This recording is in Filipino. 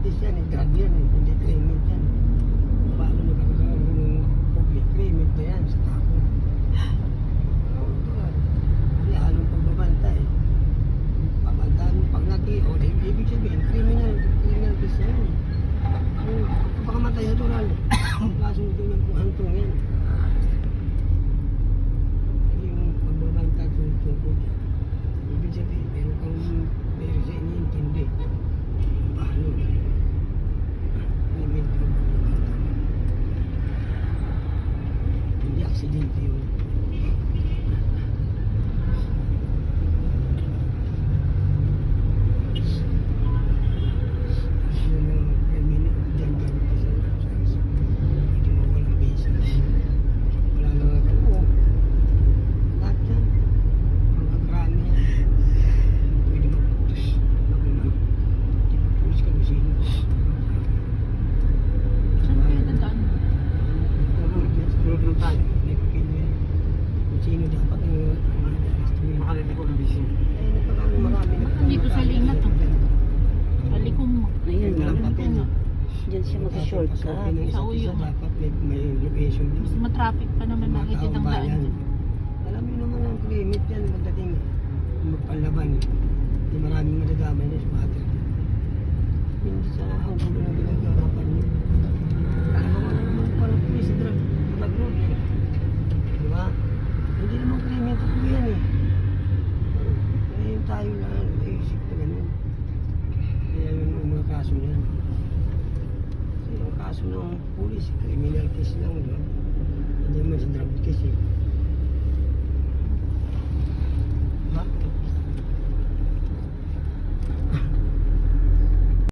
case yan, drug yan, hindi claimant yan. Paano nagkakaroon ng public claimant na yan sa tako? Oo, ito nga. Kasi halong pagbabanta eh. Pabantaan mo pag nag-i-o, ibig sabihin, criminal case yan. Pagpakamatay na tural, kaso ito ng hantong yan. Yung pagbabanta tungkol yan. Ibig sabihin, meron sa iniintindi. Paano? Hindi aksidente yun. Sino dapat ang makalilig ko ng bisyo? Ay, marami na. Dito sa lingat to. Balikom mo. Ayun, Walang papel. diyan siya mag-shortcut. Sa uyo. Dapat may location. Mas matraffic pa naman ang edit ang daan. Alam mo naman ang limit yan pagdating magpalaban. Hindi maraming madadamay na squatter. Hindi sa ang gulo na ginagawapan niyo. Alam mo naman parang police drug road. Diba? Hindi naman krimen ko yan eh. Ngayon tayo na naisip na ganun. Kaya yun ang mga kaso niyan. Kasi yung kaso ng police, criminal case lang. Diba? Hindi naman sa drug case eh.